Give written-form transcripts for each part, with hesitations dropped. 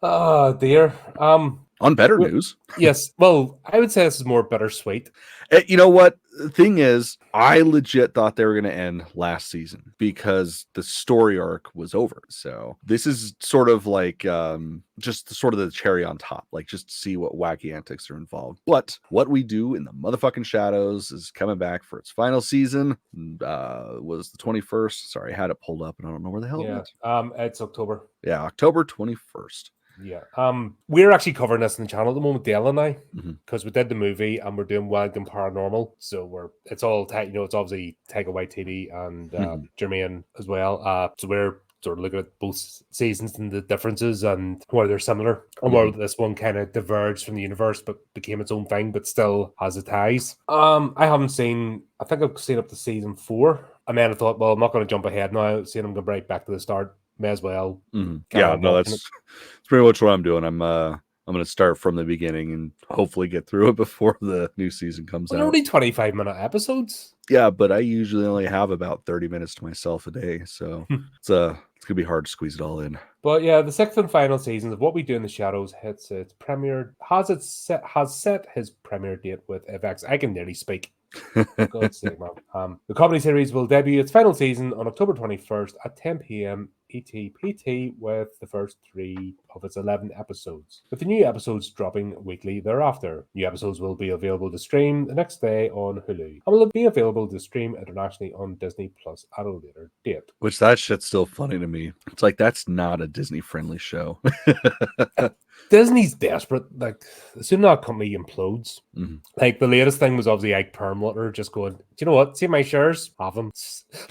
Oh dear. On better w- news, yes. Well, I would say this is more bittersweet. you know what? The thing is, I legit thought they were going to end last season because the story arc was over. So this is sort of like just sort of the cherry on top, like just to see what wacky antics are involved. But what we do in the motherfucking shadows is coming back for its final season. Was the 21st? Sorry, I had it pulled up and I don't know where the hell it Yeah. went. It's October. Yeah, October 21st. Yeah. We're actually covering this in the channel at the moment, Dale and I, Mm-hmm. because we did the movie and we're doing Welcome Paranormal. So it's all it's obviously Taika Waititi and Jermaine as well. So we're sort of looking at both seasons and the differences and where they're similar and where this one kind of diverged from the universe but became its own thing, but still has the ties. I think I've seen up to season 4. And then I thought, well, I'm not going to jump ahead now. Seeing I'm going right back to the start. May as well carry Yeah, on no, watching it. that's pretty much what I'm doing. I'm going to start from the beginning and hopefully get through it before the new season comes Well, they're out. only 25-minute episodes. Yeah, but I usually only have about 30 minutes to myself a day, so it's gonna be hard to squeeze it all in. But yeah, the 6th and final season of What We Do in the Shadows has set his premiere date with FX. I can nearly speak. For God's sake, man. The comedy series will debut its final season on October 21st at 10 p.m. ETPT with the first 3 of its 11 episodes, with the new episodes dropping weekly thereafter. New episodes will be available to stream the next day on Hulu and will be available to stream internationally on Disney Plus at a later date. Which that shit's still funny to me. It's like that's not a Disney-friendly show. Disney's desperate. Like, as soon as that company implodes, like the latest thing was obviously Ike Perlmutter just going, do you know what? See my shares? Have them.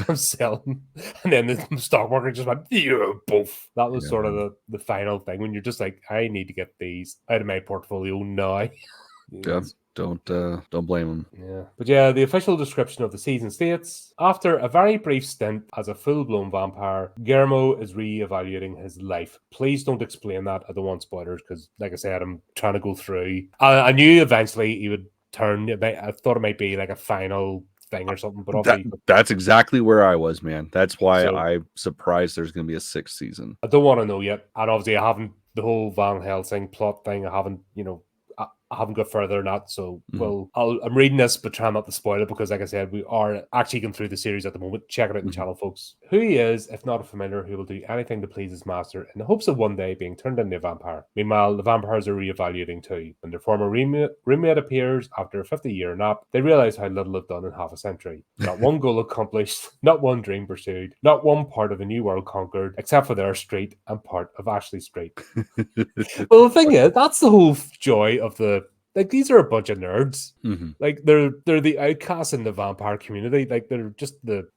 I'm selling. And then the stock market just went, yeah, both. That was sort of the final thing when you're just like, I need to get these out of my portfolio now. Yeah. Don't blame him. Yeah. But yeah, the official description of the season states, after a very brief stint as a full-blown vampire, Guillermo is re-evaluating his life. Please don't explain that. I don't want spoilers because, like I said, I'm trying to go through. I knew eventually he would turn. I thought it might be like a final thing or something, but that's exactly where I was, man. That's why I'm surprised there's going to be a 6th season. I don't want to know yet. And obviously I haven't, the whole Van Helsing plot thing, I haven't, I haven't got further than that, so I'm reading this, but trying not to spoil it because, like I said, we are actually going through the series at the moment. Check it out in the channel, folks. Who he is, if not a familiar who will do anything to please his master in the hopes of one day being turned into a vampire. Meanwhile, the vampires are reevaluating too. When their former roommate appears after a 50-year nap, they realize how little they've done in half a century. Not one goal accomplished, not one dream pursued, not one part of a new world conquered, except for their street and part of Ashley Street. Well, the thing is, that's the whole joy of the. Like, these are a bunch of nerds. Like, they're the outcasts in the vampire community. Like, they're just the.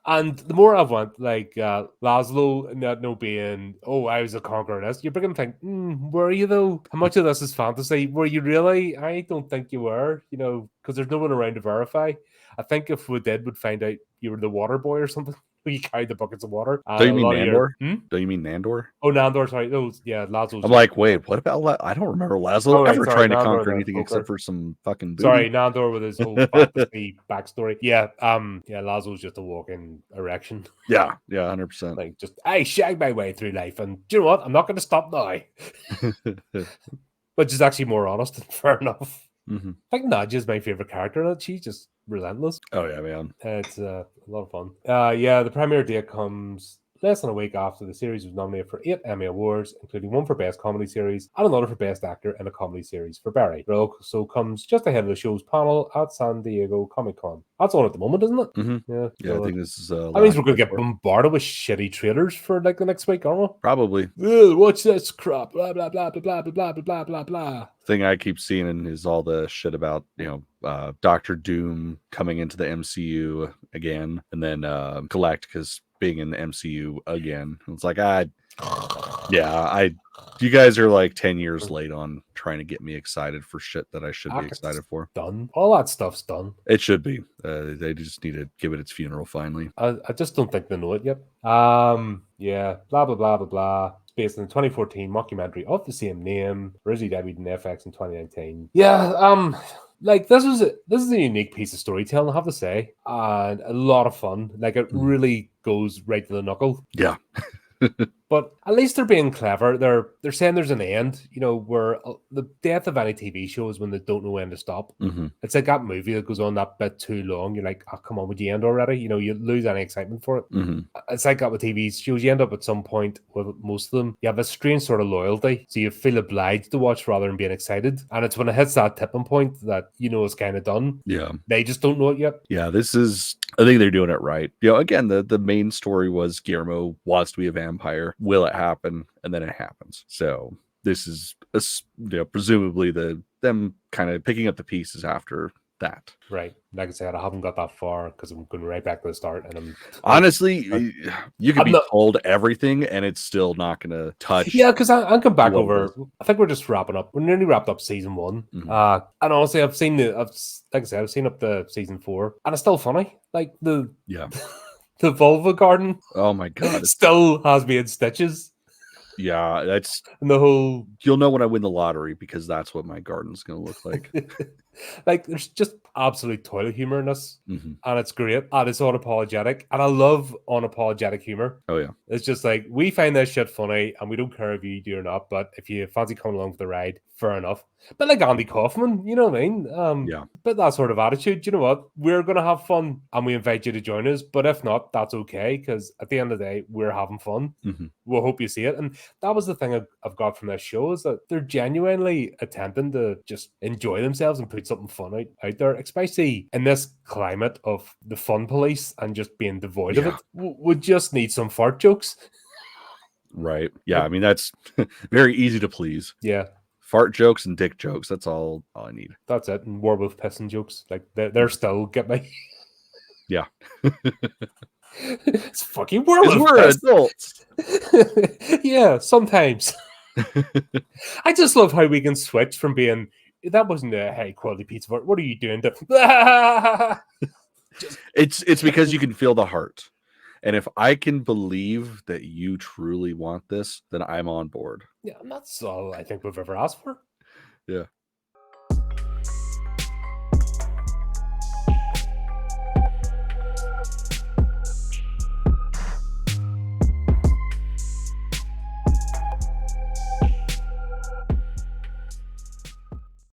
And the more I've went, like Laszlo, not being, oh, I was a conqueror. You're beginning to think, were you though? How much of this is fantasy? Were you really? I don't think you were. Because there's no one around to verify. I think if we did, we'd find out you were the water boy or something. You carried the buckets of water. Don't you mean Nandor? Don't you mean Nandor? Oh, Nandor, sorry. No, yeah, Laszlo's. I'm like, wait, what about I don't remember Laszlo ever trying to conquer anything poker. except for some fucking booty. Sorry, Nandor with his whole fantasy backstory. Yeah, Laszlo's just a walking erection. Yeah, 100%. Like, just, I shag my way through life, and do you know what? I'm not going to stop now. Which is actually more honest and fair enough. I think Nadja's my favorite character in it. She's just relentless. Oh yeah, man. It's a lot of fun. Yeah, the premiere date comes less than a week after the series was nominated for 8 Emmy Awards, including 1 for Best Comedy Series and another for Best Actor in a Comedy Series for Barry. It also comes just ahead of the show's panel at San Diego Comic-Con. That's on at the moment, isn't it? Yeah, I think this is. That means we're going to get bombarded with shitty trailers for like the next week, aren't we? Probably. Watch this crap. Blah blah blah blah blah blah blah blah blah blah. Thing I keep seeing is all the shit about Doctor Doom coming into the MCU again, and then Galacticus being in the MCU again. It's like you guys are like 10 years late on trying to get me excited for shit that I should be excited for. Done. All that stuff's done. It should be. They just need to give it its funeral finally. I just don't think they know it yet. Yeah. Blah blah blah blah blah. Based on the 2014 mockumentary of the same name, originally debuted in FX in 2019. Yeah, like this is a unique piece of storytelling, I have to say, and a lot of fun. Like, it really goes right to the knuckle. Yeah. But at least they're being clever. They're saying there's an end. You know, where the death of any TV show is when they don't know when to stop. Mm-hmm. It's like that movie that goes on that bit too long. You're like, oh, come on, would you end already? You know, you lose any excitement for it. Mm-hmm. It's like that with TV shows. You end up at some point with most of them, you have a strange sort of loyalty. So you feel obliged to watch rather than being excited. And it's when it hits that tipping point that you know it's kind of done. Yeah. They just don't know it yet. Yeah, I think they're doing it right. You know, again, the main story was Guillermo wants to be a vampire. Will it happen? And then it happens. So this is, presumably them kind of picking up the pieces after that. Right. Like I said, I haven't got that far because I'm going right back to the start. And I'm honestly, you could be told everything and it's still not going to touch. Yeah, because I'm come back over. I think we're just wrapping up. We're nearly wrapped up season 1. Mm-hmm. And honestly, I've seen I've seen up to season 4, and it's still funny. Like the vulva garden. Oh my god, still has me in stitches. Yeah, that's and the whole. You'll know when I win the lottery because that's what my garden's going to look like. Like, there's just absolute toilet humor in this, mm-hmm. and it's great, and it's unapologetic, and I love unapologetic humor. Oh yeah, it's just like, we find this shit funny, and we don't care if you do or not. But if you fancy coming along for the ride, fair enough. But like Andy Kaufman, you know what I mean? Yeah. But that sort of attitude, you know what? We're gonna have fun, and we invite you to join us. But if not, that's okay, because at the end of the day, we're having fun. Mm-hmm. We'll hope you see it. And that was the thing I've got from this show, is that they're genuinely attempting to just enjoy themselves and put something fun out there, especially in this climate of the fun police and just being devoid of it. We just need some fart jokes. Right. Yeah. I mean, that's very easy to please. Yeah. Fart jokes and dick jokes. That's all I need. That's it. And werewolf pissing jokes. Like, they're still get me. Yeah. It's fucking werewolf. We're adults. Yeah, sometimes. I just love how we can switch from being, that wasn't a high quality pizza. What are you doing? It's because you can feel the heart. And if I can believe that you truly want this, then I'm on board. Yeah, and that's all I think we've ever asked for. Yeah.